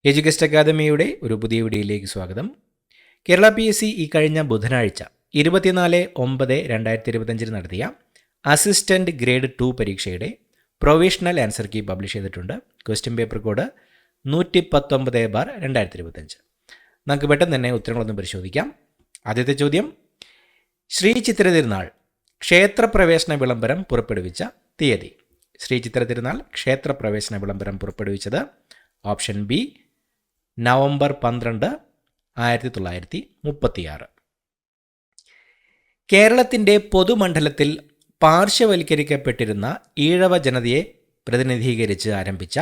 എഡ്യൂകസ്റ്റ് അക്കാദമിയുടെ ഒരു പുതിയ വീഡിയോയിലേക്ക് സ്വാഗതം. കേരള PSC ഈ കഴിഞ്ഞ ബുധനാഴ്ച 24/9/2025 നടത്തിയ അസിസ്റ്റന്റ് ഗ്രേഡ് 2 പരീക്ഷയുടെ പ്രൊവിഷണൽ ആൻസർ കീ പബ്ലിഷ് ചെയ്തിട്ടുണ്ട്. Question paper code 119/2025. നമുക്ക് പെട്ടെന്ന് തന്നെ ഉത്തരങ്ങളൊന്നും പരിശോധിക്കാം. ആദ്യത്തെ ചോദ്യം, ശ്രീ ചിത്ര തിരുനാൾ ക്ഷേത്രപ്രവേശന വിളംബരം പുറപ്പെടുവിച്ച തീയതി. ശ്രീ ചിത്ര തിരുനാൾ ക്ഷേത്രപ്രവേശന വിളംബരം പുറപ്പെടുവിച്ചത് ഓപ്ഷൻ ബി നവംബർ 12, 1936. കേരളത്തിൻ്റെ പൊതുമണ്ഡലത്തിൽ പാർശ്വവൽക്കരിക്കപ്പെട്ടിരുന്ന ഈഴവ ജനതയെ പ്രതിനിധീകരിച്ച് ആരംഭിച്ച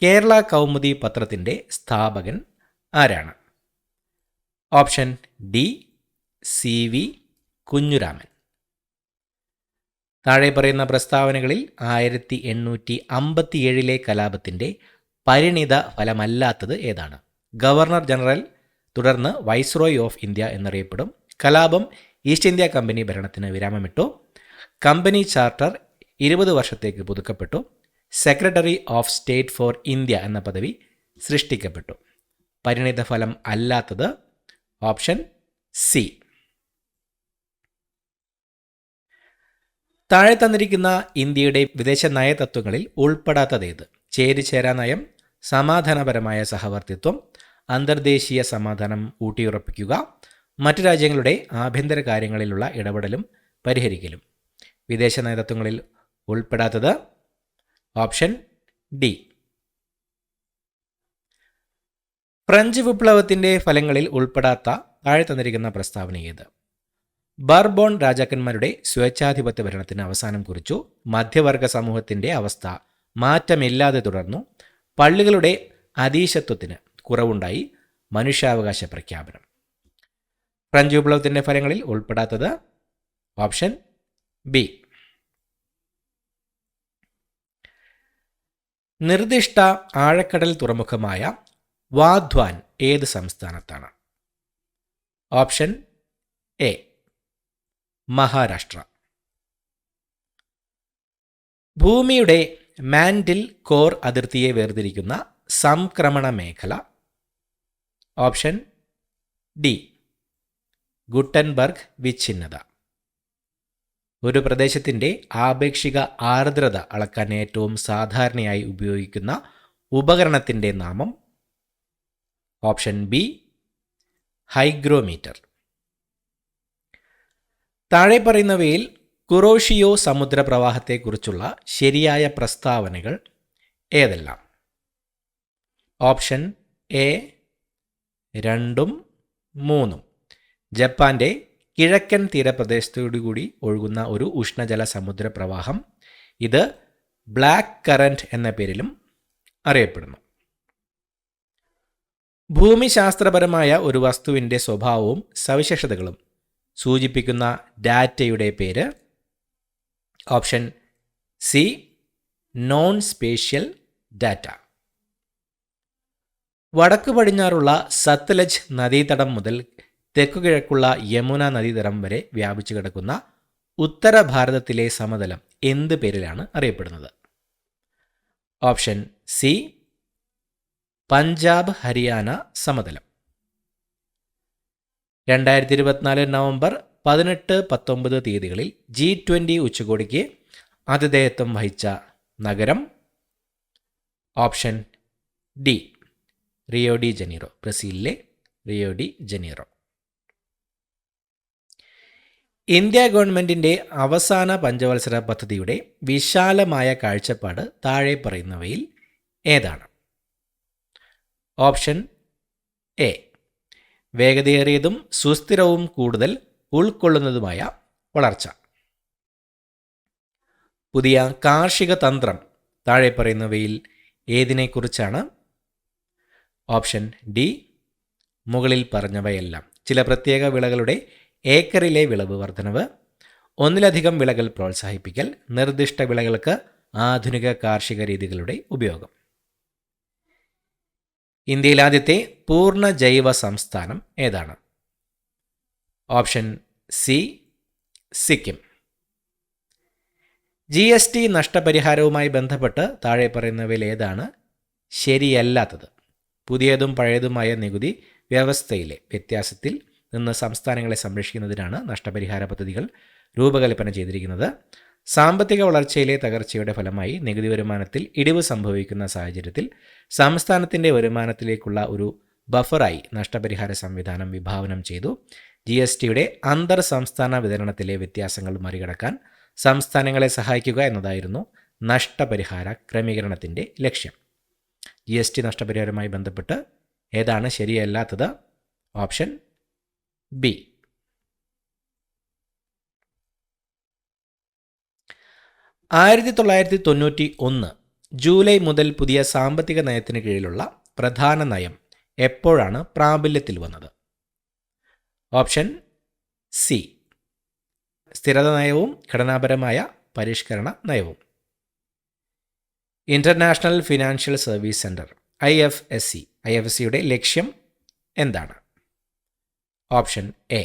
കേരള കൗമുദി പത്രത്തിൻ്റെ സ്ഥാപകൻ ആരാണ്? Option D CV Kunjuraman. താഴെ പറയുന്ന പ്രസ്താവനകളിൽ 1857 കലാപത്തിൻ്റെ പരിണിത ഫലമല്ലാത്തത് ഏതാണ്? ഗവർണർ ജനറൽ തുടർന്ന് വൈസ്രോയ് ഓഫ് ഇന്ത്യ എന്നറിയപ്പെടും. കലാപം ഈസ്റ്റ് ഇന്ത്യ കമ്പനി ഭരണത്തിന് വിരാമമിട്ടു. കമ്പനി ചാർട്ടർ 20 വർഷത്തേക്ക് പുതുക്കപ്പെട്ടു. Secretary of state for India എന്ന പദവി സൃഷ്ടിക്കപ്പെട്ടു. പരിണിത ഫലം അല്ലാത്തത് ഓപ്ഷൻ സി. താഴെ തന്നിരിക്കുന്ന ഇന്ത്യയുടെ വിദേശ നയതത്വങ്ങളിൽ ഉൾപ്പെടാത്തതേത്? ചേരിചേരാ നയം, സമാധാനപരമായ സഹവർത്തിത്വം, അന്തർദേശീയ സമാധാനം ഊട്ടിയുറപ്പിക്കുക, മറ്റു രാജ്യങ്ങളുടെ ആഭ്യന്തര കാര്യങ്ങളിലുള്ള ഇടപെടലും പരിഹരിക്കലും. വിദേശ നയതത്വങ്ങളിൽ ഉൾപ്പെടാത്തത് ഓപ്ഷൻ ഡി. ഫ്രഞ്ച് വിപ്ലവത്തിൻ്റെ ഫലങ്ങളിൽ ഉൾപ്പെടാത്ത താഴെ തന്നിരിക്കുന്ന പ്രസ്താവന ഏത്? ബർബോൺ രാജാക്കന്മാരുടെ സ്വേച്ഛാധിപത്യ ഭരണത്തിന് അവസാനം കുറിച്ചു. മധ്യവർഗ സമൂഹത്തിൻ്റെ അവസ്ഥ മാറ്റമില്ലാതെ തുടർന്നു. പള്ളികളുടെ അധീശത്വത്തിന് കുറവുണ്ടായി. മനുഷ്യാവകാശ പ്രഖ്യാപനം. ഫ്രഞ്ച് വിപ്ലവത്തിൻ്റെ ഫലങ്ങളിൽ ഉൾപ്പെടാത്തത് ഓപ്ഷൻ ബി. നിർദ്ദിഷ്ട ആഴക്കടൽ തുറമുഖമായ വാധ്വാൻ ഏത് സംസ്ഥാനത്താണ്? Option A Maharashtra. ഭൂമിയുടെ മാൻഡിൽ കോർ അതിർത്തിയെ വേർതിരിക്കുന്ന സംക്രമണ മേഖല. ഓപ്ഷൻ ഡി ഗുട്ടൻബർഗ് വിച്ഛിന്നത. ഒരു പ്രദേശത്തിൻ്റെ ആപേക്ഷിക ആർദ്രത അളക്കാൻ ഏറ്റവും സാധാരണയായി ഉപയോഗിക്കുന്ന ഉപകരണത്തിൻ്റെ നാമം. Option B hygrometer. താഴെ പറയുന്നവയിൽ കുറോഷിയോ സമുദ്രപ്രവാഹത്തെക്കുറിച്ചുള്ള ശരിയായ പ്രസ്താവനകൾ ഏതെല്ലാം? Option A 2, 3. ജപ്പാന്റെ കിഴക്കൻ തീരപ്രദേശത്തോടുകൂടി ഒഴുകുന്ന ഒരു ഉഷ്ണജല സമുദ്രപ്രവാഹം. ഇത് ബ്ലാക്ക് കറന്റ് എന്ന പേരിലും അറിയപ്പെടുന്നു. ഭൂമിശാസ്ത്രപരമായ ഒരു വസ്തുവിൻ്റെ സ്വഭാവവും സവിശേഷതകളും സൂചിപ്പിക്കുന്ന ഡാറ്റയുടെ പേര്. Option C non spatial data. വടക്കു പടിഞ്ഞാറുള്ള സത്ലജ് നദീതടം മുതൽ തെക്കുകിഴക്കുള്ള യമുന നദീതടം വരെ വ്യാപിച്ചു കിടക്കുന്ന ഉത്തര ഭാരതത്തിലെ സമതലം എന്ത് പേരിലാണ് അറിയപ്പെടുന്നത്? ഓപ്ഷൻ സി പഞ്ചാബ് ഹരിയാന സമതലം. 2024 നവംബർ 18, 19 തീയതികളിൽ G20 ഉച്ചകോടിക്ക് ആതിഥേയത്വം വഹിച്ച നഗരം. Option D Rio de Janeiro. ബ്രസീലിലെ റിയോ ഡി ജനീറോ. ഇന്ത്യ ഗവൺമെൻറ്റിൻ്റെ അവസാന പഞ്ചവത്സര പദ്ധതിയുടെ വിശാലമായ കാഴ്ചപ്പാട് താഴെ പറയുന്നവയിൽ ഏതാണ്? ഓപ്ഷൻ എ വേഗതയേറിയതും സുസ്ഥിരവും കൂടുതൽ ഉൾക്കൊള്ളുന്നതുമായ വളർച്ച. പുതിയ കാർഷിക തന്ത്രം താഴെ പറയുന്നവയിൽ ഏതിനെക്കുറിച്ചാണ്? ഓപ്ഷൻ ഡി മുകളിൽ പറഞ്ഞവയെല്ലാം. ചില പ്രത്യേക വിളകളുടെ ഏക്കറിലെ വിളവ് വർധനവ്, ഒന്നിലധികം വിളകൾ പ്രോത്സാഹിപ്പിക്കൽ, നിർദ്ദിഷ്ട വിളകൾക്ക് ആധുനിക കാർഷിക രീതികളുടെ ഉപയോഗം. ഇന്ത്യയിൽ ആദ്യത്തെ പൂർണ്ണ ജൈവ സംസ്ഥാനം ഏതാണ്? Option C Sikkim. GST നഷ്ടപരിഹാരവുമായി ബന്ധപ്പെട്ട് താഴെ പറയുന്നവയിൽ ഏതാണ് ശരിയല്ലാത്തത്? പുതിയതും പഴയതുമായ നികുതി വ്യവസ്ഥയിലെ വ്യത്യാസത്തിൽ നിന്ന് സംസ്ഥാനങ്ങളെ സംരക്ഷിക്കുന്നതിനാണ് നഷ്ടപരിഹാര പദ്ധതികൾ രൂപകൽപ്പന ചെയ്തിരിക്കുന്നത്. സാമ്പത്തിക വളർച്ചയിലെ തകർച്ചയുടെ ഫലമായി നികുതി വരുമാനത്തിൽ ഇടിവ് സംഭവിക്കുന്ന സാഹചര്യത്തിൽ സംസ്ഥാനത്തിൻ്റെ വരുമാനത്തിലേക്കുള്ള ഒരു ബഫറായി നഷ്ടപരിഹാര സംവിധാനം വിഭാവനം ചെയ്തു. GSTയുടെ അന്തർ സംസ്ഥാന വിതരണത്തിലെ വ്യത്യാസങ്ങൾ മറികടക്കാൻ സംസ്ഥാനങ്ങളെ സഹായിക്കുക എന്നതായിരുന്നു നഷ്ടപരിഹാര ക്രമീകരണത്തിൻ്റെ ലക്ഷ്യം. GST നഷ്ടപരിഹാരവുമായി ബന്ധപ്പെട്ട് ഏതാണ് ശരിയല്ലാത്തത്? Option B. 1991 ജൂലൈ മുതൽ പുതിയ സാമ്പത്തിക നയത്തിന് കീഴിലുള്ള പ്രധാന നയം എപ്പോഴാണ് പ്രാബല്യത്തിൽ വന്നത്? Option C. സ്ഥിരത നയവും ഘടനാപരമായ പരിഷ്കരണ നയവും. ഇൻ്റർനാഷണൽ ഫിനാൻഷ്യൽ സർവീസ് സെൻറ്റർ IFSCയുടെ ലക്ഷ്യം എന്താണ്? Option A.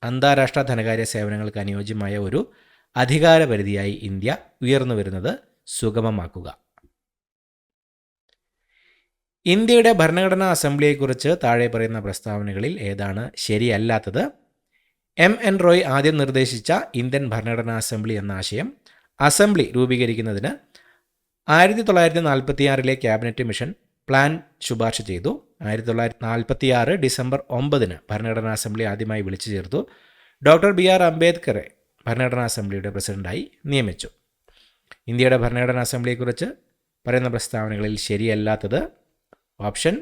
അന്താരാഷ്ട്ര ധനകാര്യ സേവനങ്ങൾക്ക് അനുയോജ്യമായ ഒരു അധികാരപരിധിയായി ഇന്ത്യ ഉയർന്നു വരുന്നത് സുഗമമാക്കുക. ഇന്ത്യയുടെ ഭരണഘടനാ അസംബ്ലിയെക്കുറിച്ച് താഴെ പറയുന്ന പ്രസ്താവനകളിൽ ഏതാണ് ശരിയല്ലാത്തത്? MN റോയ് ആദ്യം നിർദ്ദേശിച്ച ഇന്ത്യൻ ഭരണഘടനാ അസംബ്ലി എന്ന ആശയം അസംബ്ലി രൂപീകരിക്കുന്നതിന് 1946 ക്യാബിനറ്റ് മിഷൻ പ്ലാൻ ശുപാർശ ചെയ്തു. 1946 ഡിസംബർ 9 ഭരണഘടനാ അസംബ്ലി ആദ്യമായി വിളിച്ചു ചേർത്തു. ഡോക്ടർ BR അംബേദ്കറെ ഭരണഘടനാ അസംബ്ലിയുടെ പ്രസിഡന്റായി നിയമിച്ചു. ഇന്ത്യയുടെ ഭരണഘടനാ അസംബ്ലിയെക്കുറിച്ച് പറയുന്ന പ്രസ്താവനകളിൽ ശരിയല്ലാത്തത്? Option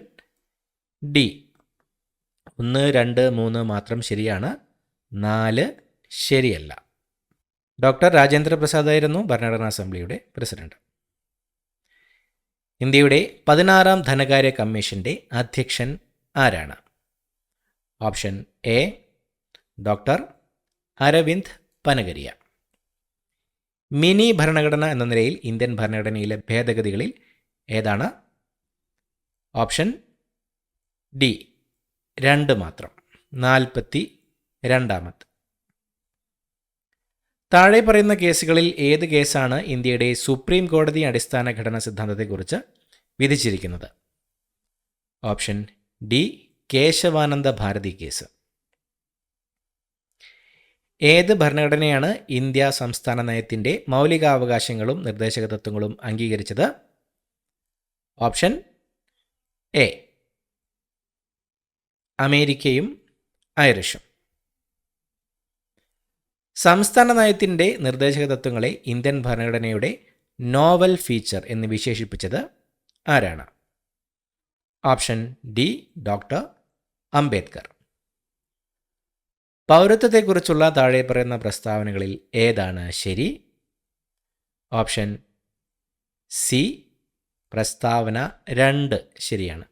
D. 1, 2, 3 മാത്രം ശരിയാണ്, 4 ശരിയല്ല. ഡോക്ടർ രാജേന്ദ്ര പ്രസാദ് ആയിരുന്നു ഭരണഘടനാ അസംബ്ലിയുടെ പ്രസിഡന്റ്. ഇന്ത്യയുടെ 16ാം ധനകാര്യ കമ്മീഷന്റെ അധ്യക്ഷൻ ആരാണ്? Option A. Doctor Arvind Panagariya. മിനി ഭരണഘടന എന്ന നിലയിൽ ഇന്ത്യൻ ഭരണഘടനയിലെ ഭേദഗതികളിൽ ഏതാണ്? Option D. 2 മാത്രം, 42ാമത്. താഴെ പറയുന്ന കേസുകളിൽ ഏത് കേസാണ് ഇന്ത്യയുടെ സുപ്രീം കോടതി അടിസ്ഥാന ഘടനാ സിദ്ധാന്തത്തെക്കുറിച്ച് വിധിച്ചിരിക്കുന്നത്? Option D. Kesavananda Bharati case. ഏത് ഭരണഘടനയാണ് ഇന്ത്യ സംസ്ഥാന നയത്തിൻ്റെ മൗലികാവകാശങ്ങളും നിർദ്ദേശക തത്വങ്ങളും അംഗീകരിച്ചത്? Option A. അമേരിക്കയും ഐറിഷും. സംസ്ഥാന നയത്തിൻ്റെ നിർദ്ദേശക തത്വങ്ങളെ ഇന്ത്യൻ ഭരണഘടനയുടെ നോവൽ ഫീച്ചർ എന്ന് വിശേഷിപ്പിച്ചത് ആരാണ്? Option D. ഡോക്ടർ അംബേദ്കർ. പൗരത്വത്തെക്കുറിച്ചുള്ള താഴെ പറയുന്ന പ്രസ്താവനകളിൽ ഏതാണ് ശരി? Option C. പ്രസ്താവന 2 ശരിയാണ്.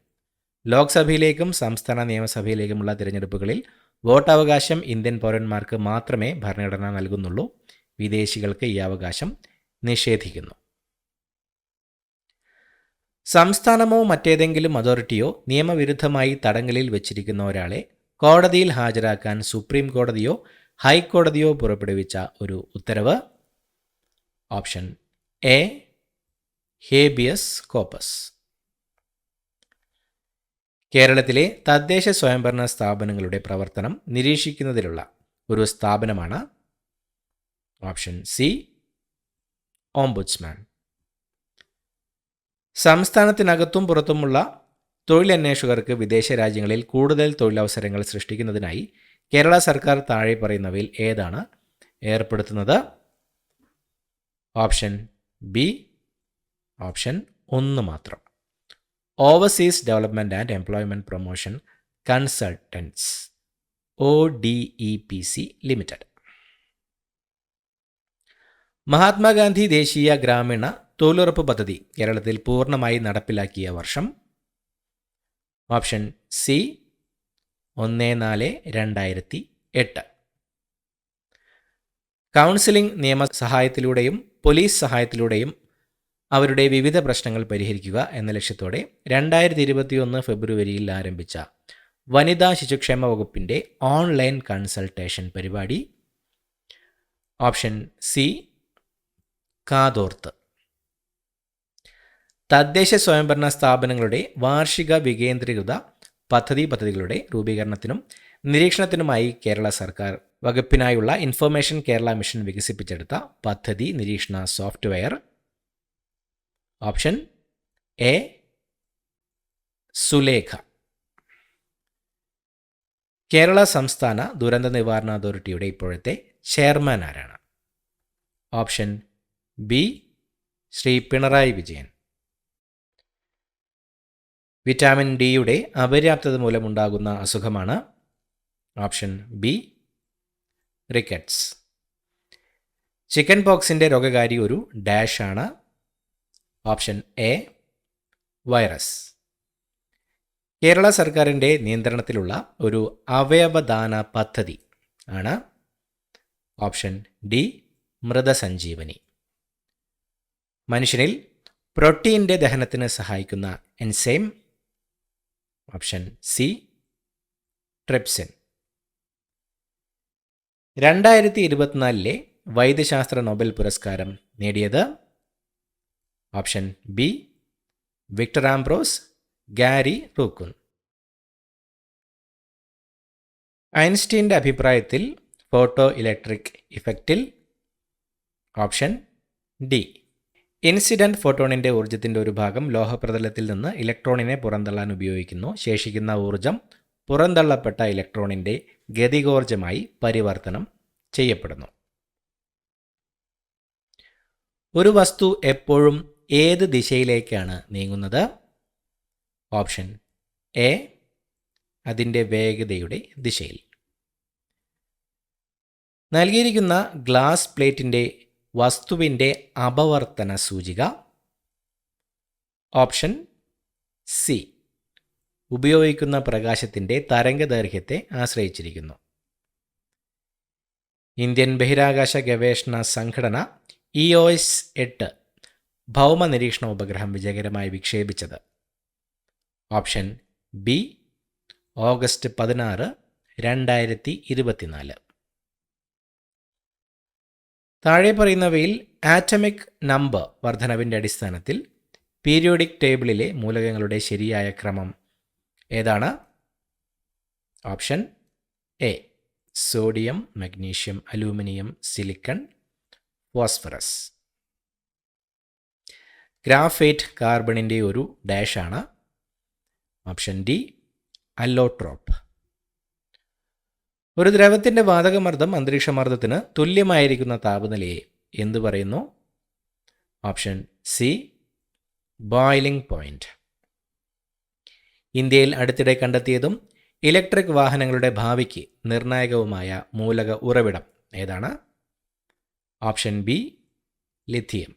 ലോക്സഭയിലേക്കും സംസ്ഥാന നിയമസഭയിലേക്കുമുള്ള തിരഞ്ഞെടുപ്പുകളിൽ വോട്ടവകാശം ഇന്ത്യൻ പൗരന്മാർക്ക് മാത്രമേ ഭരണഘടന നൽകുന്നുള്ളൂ. വിദേശികൾക്ക് ഈ അവകാശം നിഷേധിക്കുന്നു. സംസ്ഥാനമോ മറ്റേതെങ്കിലും അതോറിറ്റിയോ നിയമവിരുദ്ധമായി തടങ്കലിൽ വച്ചിരിക്കുന്ന ഒരാളെ കോടതിയിൽ ഹാജരാക്കാൻ സുപ്രീം കോടതിയോ ഹൈക്കോടതിയോ പുറപ്പെടുവിച്ച ഒരു ഉത്തരവ്? Option A. Habeas corpus. കേരളത്തിലെ തദ്ദേശ സ്വയംഭരണ സ്ഥാപനങ്ങളുടെ പ്രവർത്തനം നിരീക്ഷിക്കുന്നതിലുള്ള ഒരു സ്ഥാപനമാണ്? Option C. ഓംബുഡ്സ്മാൻ. സംസ്ഥാനത്തിനകത്തും പുറത്തുമുള്ള തൊഴിലന്വേഷകർക്ക് വിദേശ രാജ്യങ്ങളിൽ കൂടുതൽ തൊഴിലവസരങ്ങൾ സൃഷ്ടിക്കുന്നതിനായി കേരള സർക്കാർ താഴെ പറയുന്നവയിൽ ഏതാണ് ഏർപ്പെടുത്തുന്നത്? Option B. ഓപ്ഷൻ 1 മാത്രം. Overseas development and employment promotion consultants ODEPC limited. Mahatma Gandhi ദേശീയ ഗ്രാമീണ തൊഴിലുറപ്പ് പദ്ധതി കേരളത്തിൽ പൂർണ്ണമായി നടപ്പിലാക്കിയ വർഷം? Option C. 1/4/2008. കൗൺസിലിംഗ് നിയമസഹായത്തിലൂടെയും പോലീസ് സഹായത്തിലൂടെയും അവരുടെ വിവിധ പ്രശ്നങ്ങൾ പരിഹരിക്കുക എന്ന ലക്ഷ്യത്തോടെ 2021 ഫെബ്രുവരിയിൽ ആരംഭിച്ച വനിതാ ശിശുക്ഷേമ വകുപ്പിൻ്റെ ഓൺലൈൻ കൺസൾട്ടേഷൻ പരിപാടി? Option C. കാതോർത്ത്. തദ്ദേശ സ്വയംഭരണ സ്ഥാപനങ്ങളുടെ വാർഷിക വികേന്ദ്രീകൃത പദ്ധതികളുടെ രൂപീകരണത്തിനും നിരീക്ഷണത്തിനുമായി കേരള സർക്കാർ വകുപ്പിനായുള്ള ഇൻഫർമേഷൻ കേരള മിഷൻ വികസിപ്പിച്ചെടുത്ത പദ്ധതി നിരീക്ഷണ software. Option A Sulekha. Kerala സംസ്ഥാന ദുരന്ത നിവാരണ അതോറിറ്റിയുടെ ഇപ്പോഴത്തെ ചെയർമാൻ ആരാണ്? Option B Shri Pinarayi Vijayan. Vitamin ഡിയുടെ അപര്യാപ്തത മൂലമുണ്ടാകുന്ന അസുഖമാണ്? Option B rickets. ചിക്കൻ പോക്സിൻ്റെ രോഗകാരി ഒരു ഡാഷ് ആണ്? Option A virus. കേരള സർക്കാരിൻ്റെ നിയന്ത്രണത്തിലുള്ള ഒരു അവയവദാന പദ്ധതി ആണ്? ഓപ്ഷൻ ഡി മൃതസഞ്ജീവനി. മനുഷ്യനിൽ പ്രോട്ടീൻ്റെ ദഹനത്തിന് സഹായിക്കുന്ന എൻസൈം? Option C trypsin. 2024 വൈദ്യശാസ്ത്ര നൊബേൽ പുരസ്കാരം നേടിയത്? Option B Victor Ambros Gary Ruvkun. ഐൻസ്റ്റീൻ്റെ അഭിപ്രായത്തിൽ ഫോട്ടോ ഇലക്ട്രിക് ഇഫക്റ്റിൽ? ഓപ്ഷൻ ഡി ഇൻസിഡൻറ്റ് ഫോട്ടോണിൻ്റെ ഊർജ്ജത്തിൻ്റെ ഒരു ഭാഗം ലോഹപ്രതലത്തിൽ നിന്ന് ഇലക്ട്രോണിനെ പുറന്തള്ളാൻ ഉപയോഗിക്കുന്നു. ശേഷിക്കുന്ന ഊർജ്ജം പുറന്തള്ളപ്പെട്ട ഇലക്ട്രോണിൻ്റെ ഗതികോർജ്ജമായി പരിവർത്തനം ചെയ്യപ്പെടുന്നു. ഒരു വസ്തു എപ്പോഴും ഏത് ദിശയിലേക്കാണ് നീങ്ങുന്നത്? ഓപ്ഷൻ എ അതിൻ്റെ വേഗതയുടെ ദിശയിൽ. നൽകിയിരിക്കുന്ന ഗ്ലാസ് പ്ലേറ്റിൻ്റെ വസ്തുവിൻ്റെ അപവർത്തന സൂചിക? ഓപ്ഷൻ സി ഉപയോഗിക്കുന്ന പ്രകാശത്തിൻ്റെ തരംഗദൈർഘ്യത്തെ ആശ്രയിച്ചിരിക്കുന്നു. ഇന്ത്യൻ ബഹിരാകാശ ഗവേഷണ സംഘടന EOS 8 ഭൗമ നിരീക്ഷണ ഉപഗ്രഹം വിജയകരമായി വിക്ഷേപിച്ചത്? Option B August 16, 2024. താഴെ പറയുന്നവയിൽ ആറ്റമിക് നമ്പർ വർധനവിൻ്റെ അടിസ്ഥാനത്തിൽ പീരിയോഡിക് ടേബിളിലെ മൂലകങ്ങളുടെ ശരിയായ ക്രമം ഏതാണ്? Option A sodium, magnesium, aluminium, silicon, phosphorus. Graphite കാർബണിൻ്റെ ഒരു ഡാഷാണ്? Option D അല്ലോട്രോപ്പ്. ഒരു ദ്രവത്തിൻ്റെ വാതകമർദ്ദം അന്തരീക്ഷമർദ്ദത്തിന് തുല്യമായിരിക്കുന്ന താപനിലയെ എന്തു പറയുന്നു? Option C boiling point. ഇന്ത്യയിൽ അടുത്തിടെ കണ്ടെത്തിയതും ഇലക്ട്രിക് വാഹനങ്ങളുടെ ഭാവിക്ക് നിർണായകവുമായ മൂലക ഉറവിടം ഏതാണ്? Option B lithium.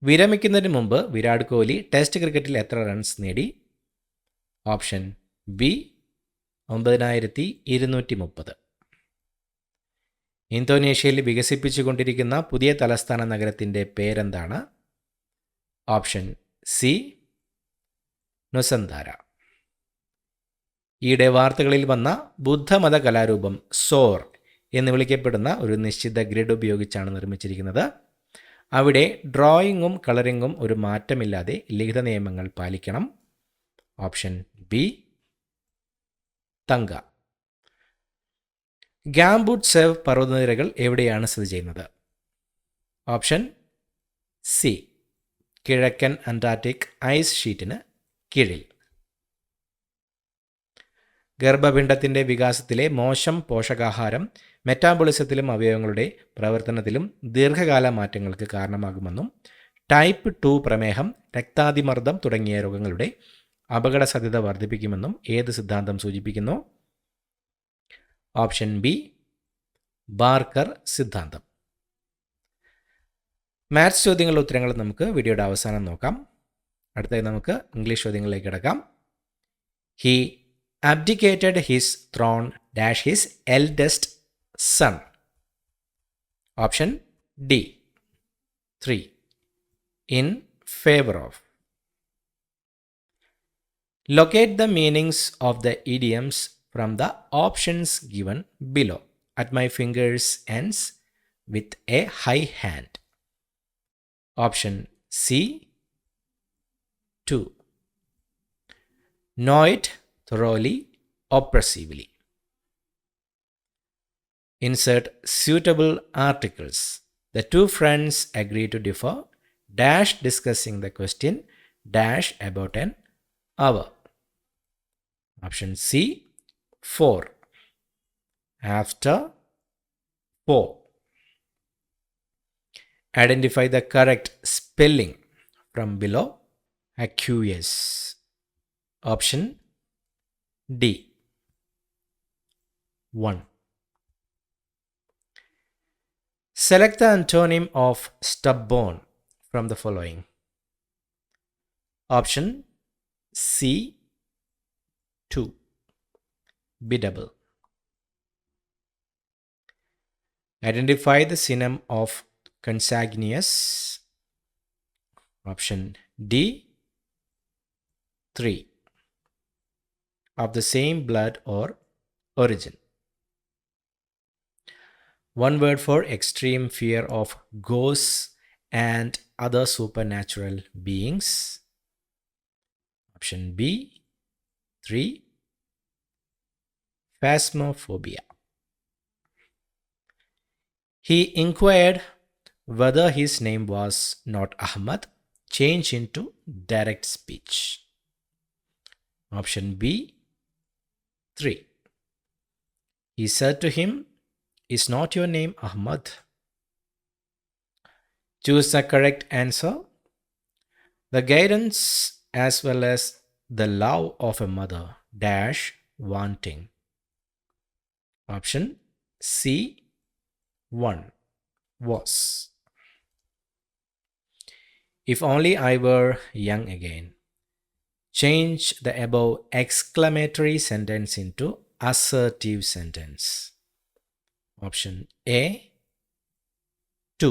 വിരമിക്കുന്നതിന് മുമ്പ് വിരാട് കോഹ്ലി ടെസ്റ്റ് ക്രിക്കറ്റിൽ എത്ര റൺസ് നേടി? Option B 9230. ഇന്തോനേഷ്യയിൽ വികസിപ്പിച്ചുകൊണ്ടിരിക്കുന്ന പുതിയ തലസ്ഥാന നഗരത്തിൻ്റെ പേരെന്താണ്? Option C Nusantara. ഈയിടെ വാർത്തകളിൽ വന്ന ബുദ്ധമത കലാരൂപം സോർ എന്ന് വിളിക്കപ്പെടുന്ന ഒരു നിശ്ചിത ഗ്രിഡ് ഉപയോഗിച്ചാണ് നിർമ്മിച്ചിരിക്കുന്നത്. അവിടെ ഡ്രോയിങ്ങും കളറിങ്ങും ഒരു മാറ്റമില്ലാതെ ലിഖിത നിയമങ്ങൾ പാലിക്കണം. ഓപ്ഷൻ ബി തങ്ക. ഗാംബുട്സെവ് പർവ്വതനിരകൾ എവിടെയാണ് സ്ഥിതി ചെയ്യുന്നത്? ഓപ്ഷൻ സി കിഴക്കൻ അന്റാർട്ടിക് ഐസ് ഷീറ്റിന് കീഴിൽ. ഗർഭപിണ്ഡത്തിൻ്റെ വികാസത്തിലെ മോശം പോഷകാഹാരം മെറ്റാബോളിസത്തിലും അവയവങ്ങളുടെ പ്രവർത്തനത്തിലും ദീർഘകാല മാറ്റങ്ങൾക്ക് കാരണമാകുമെന്നും ടൈപ്പ് 2 പ്രമേഹം, രക്താതിമർദ്ദം തുടങ്ങിയ രോഗങ്ങളുടെ അപകട സാധ്യത വർദ്ധിപ്പിക്കുമെന്നും ഏത് സിദ്ധാന്തം സൂചിപ്പിക്കുന്നു? ഓപ്ഷൻ ബി ബാർക്കർ സിദ്ധാന്തം. മാത്സ് ചോദ്യങ്ങളുടെ ഉത്തരങ്ങൾ നമുക്ക് വീഡിയോയുടെ അവസാനം നോക്കാം. അടുത്തതായി നമുക്ക് ഇംഗ്ലീഷ് ചോദ്യങ്ങളിലേക്ക് കിടക്കാം. He abdicated his throne dash his eldest son. Option D 3 in favor of. Locate the meanings of the idioms from the options given below. At my fingers ends with a high hand. Option C 2. Know it thoroughly, oppressively. Insert suitable articles. The two friends agree to differ, dash discussing the question, dash about an hour. Option C 4. After 4. Identify the correct spelling from below. Aqueous. Option D 1. Select the antonym of stubborn from the following. Option C 2. Biddable. Identify the synonym of consanguineous. Option D 3. Of the same blood or origin. One word for extreme fear of ghosts and other supernatural beings. Option B 3. Phasmophobia. He inquired whether his name was not Ahmad, change into direct speech. Option B 3. He said to him, "Is not your name Ahmad?" Choose the correct answer. The guidance as well as the love of a mother dash wanting. Option C 1 was. If only I were young again. Change the above exclamatory sentence into assertive sentence. Option A 2.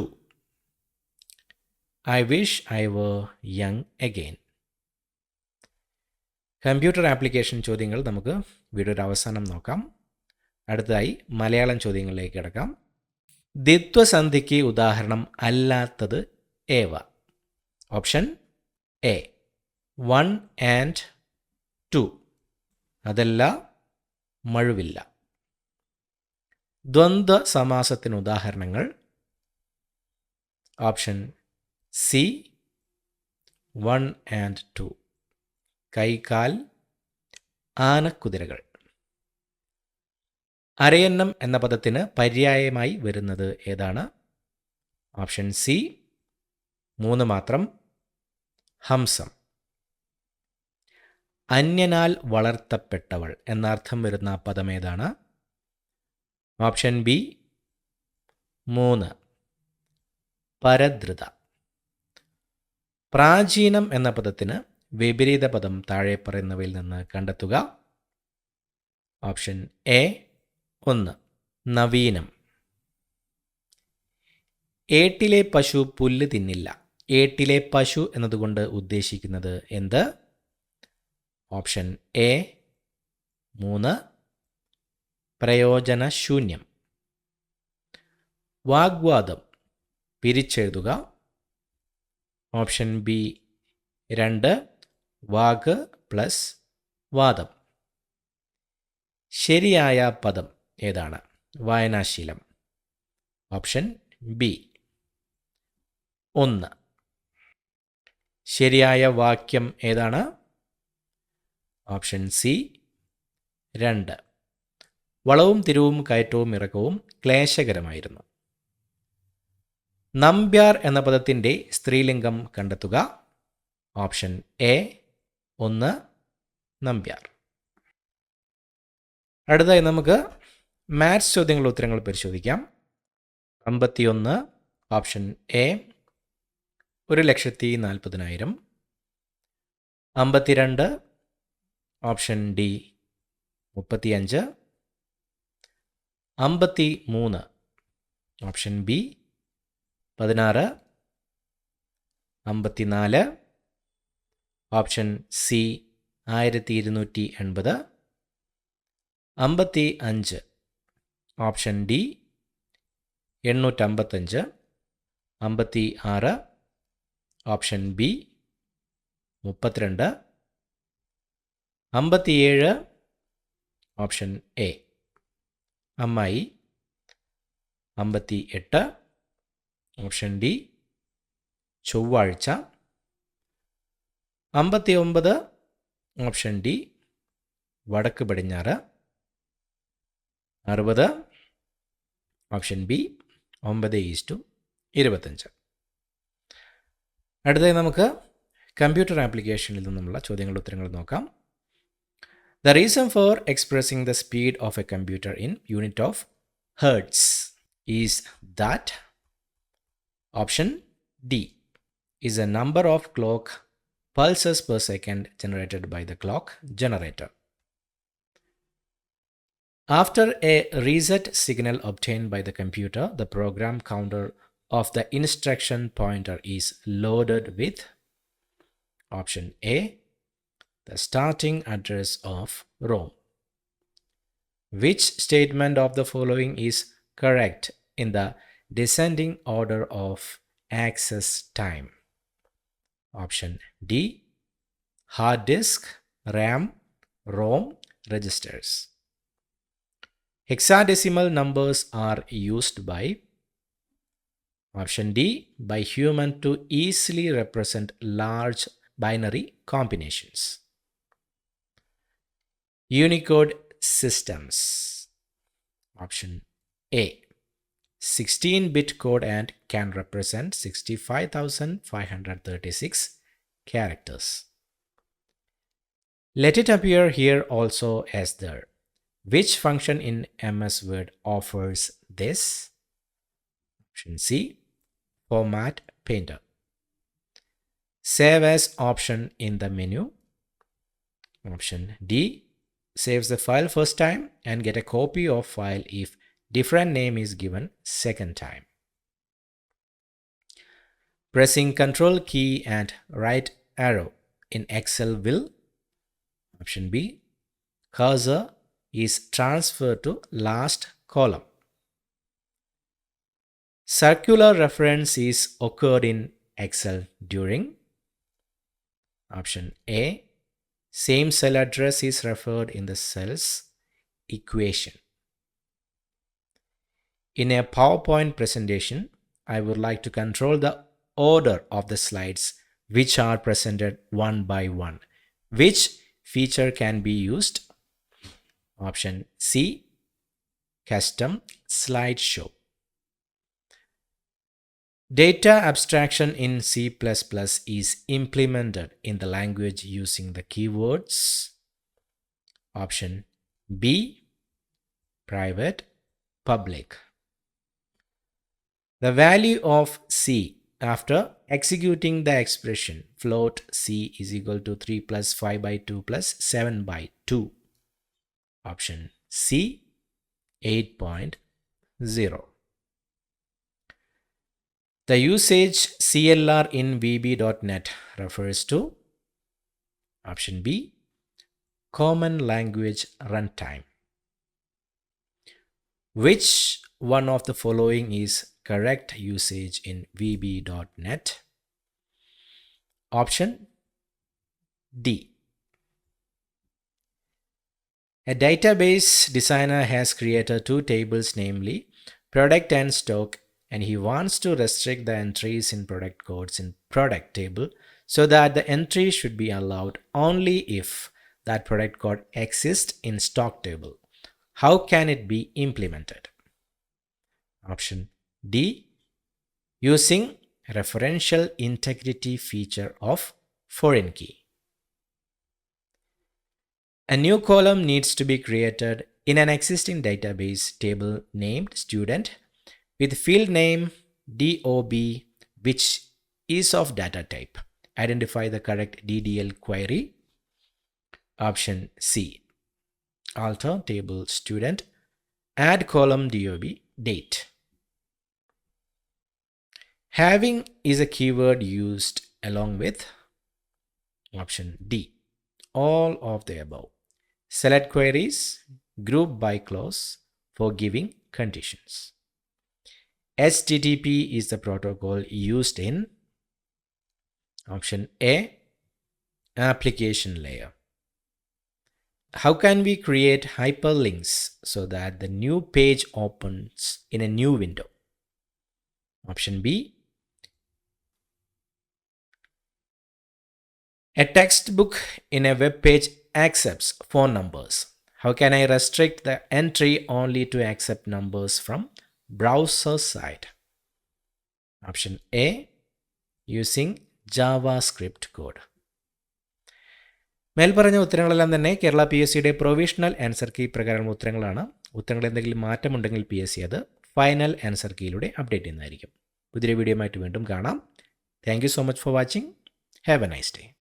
I wish I were young again. Computer application ചോദ്യങ്ങൾ നമുക്ക് വീഡിയോയുടെ അവസാനം നോക്കാം. അടുത്തതായി മലയാളം ചോദ്യങ്ങളിലേക്ക് കിടക്കാം. ദ്വിത്വസന്ധിക്ക് ഉദാഹരണം അല്ലാത്തത് ഏവ? Option A 1 and 2. അതല്ല മഴുവില്ല. ദ്വന്ദ്വ സമാസത്തിന് ഉദാഹരണങ്ങൾ. Option C 1 and 2. കൈകാൽ, ആനക്കുതിരകൾ. അരയന്നം എന്ന പദത്തിന് പര്യായമായി വരുന്നത് ഏതാണ്? ഓപ്ഷൻ സി 3 മാത്രം, ഹംസം. അന്യനാൽ വളർത്തപ്പെട്ടവൾ എന്നർത്ഥം വരുന്ന പദം ഏതാണ്? Option B 3, പരദ്രുത. പ്രാചീനം എന്ന പദത്തിന് വിപരീത പദം താഴെ പറയുന്നവയിൽ നിന്ന് കണ്ടെത്തുക. Option A 1, നവീനം. ഏട്ടിലെ പശു പുല്ല് തിന്നില്ല. ഏട്ടിലെ പശു എന്നതുകൊണ്ട് ഉദ്ദേശിക്കുന്നത് എന്ത്? ഓപ്ഷൻ എ 3, പ്രയോജനശൂന്യം. വാഗ്വാദം പിരിച്ചെഴുതുക. ഓപ്ഷൻ ബി 2, വാഗ് പ്ലസ് വാദം. ശരിയായ പദം ഏതാണ്? വായനാശീലം. Option B 1. ശരിയായ വാക്യം ഏതാണ്? Option C 2. വളവും തിരിവും കയറ്റവും ഇറക്കവും ക്ലേശകരമായിരുന്നു. നമ്പ്യാർ എന്ന പദത്തിൻ്റെ സ്ത്രീലിംഗം കണ്ടെത്തുക. Option A 1, Nambiar. അടുത്തതായി നമുക്ക് മാത്സ് ചോദ്യങ്ങളുടെ ഉത്തരങ്ങൾ പരിശോധിക്കാം. 51 option A 1,40,000. 52 option D 35. 53 option B 16. 54 option C 1280. 55 option D 855. 56 option B 32. 57. Option A അമ്മായി. 58. ഓപ്ഷൻ ഡി ചൊവ്വാഴ്ച. 59. ഓപ്ഷൻ ഡി വടക്ക് പടിഞ്ഞാറ്. 60. Option B 9:25. അടുത്തതായി നമുക്ക് കമ്പ്യൂട്ടർ ആപ്ലിക്കേഷനിൽ നിന്നുള്ള ചോദ്യങ്ങളുടെ ഉത്തരങ്ങൾ നോക്കാം. The reason for expressing the speed of a computer in unit of hertz is that option D is a number of clock pulses per second generated by the clock generator. After a reset signal obtained by the computer, the program counter of the instruction pointer is loaded with option A, the starting address of ROM. Which statement of the following is correct in the descending order of access time? Option D, hard disk, RAM, ROM, registers. Hexadecimal numbers are used by option D, by human to easily represent large binary combinations. Unicode systems. Option A, 16-bit code and can represent 65,536 characters. Let it appear here also as there. Which function in MS Word offers this? Option C, Format Painter. Save as option in the menu. Option D, saves the file first time and get a copy of file if different name is given second time. Pressing Control key and right arrow in Excel will. Option B, cursor is transferred to last column. Circular reference is occurred in Excel during. Option A, same cell address is referred in the cell's equation. In a PowerPoint presentation, I would like to control the order of the slides which are presented one by one. Which feature can be used? Option C, custom slideshow. Data abstraction in C++ is implemented in the language using the keywords. Option B, private, public. The value of C after executing the expression float C is equal to 3 plus 5 by 2 plus 7 by 2. Option C, 8.0. The usage CLR in VB.NET refers to. Option B, Common Language Runtime. Which one of the following is correct usage in VB.NET? Option D. A database designer has created two tables, namely product and stock, and he wants to restrict the entries in product codes in product table so that the entry should be allowed only if that product code exists in stock table. How can it be implemented? Option D, using referential integrity feature of foreign key. A new column needs to be created in an existing database table named student with field name DOB which is of data type. Identify the correct DDL query. Option C, alter table student, add column DOB date. Having is a keyword used along with. Option D, all of the above. Select queries, group by clause for giving conditions. HTTP is the protocol used in. Option A application layer. How can we create hyperlinks so that the new page opens in a new window? Option B. A textbook in a web page accepts phone numbers. How can I restrict the entry only to accept numbers from browser side? Option A. Using JavaScript code. മേൽപ്പറഞ്ഞ ഉത്തരങ്ങളെല്ലാം തന്നെ Kerala PSCയുടെ provisional answer key പ്രകാരമുള്ള ഉത്തരങ്ങളാണ്. ഉത്തരങ്ങളിൽ എന്തെങ്കിലും മാറ്റമുണ്ടെങ്കിൽ PSC അത് final answer കീയിലൂടെ update ചെയ്യുന്നതായിരിക്കും. പുതിയ വീഡിയോയുമായിട്ട് വീണ്ടും കാണാം. Thank you so much for watching. Have A nice day.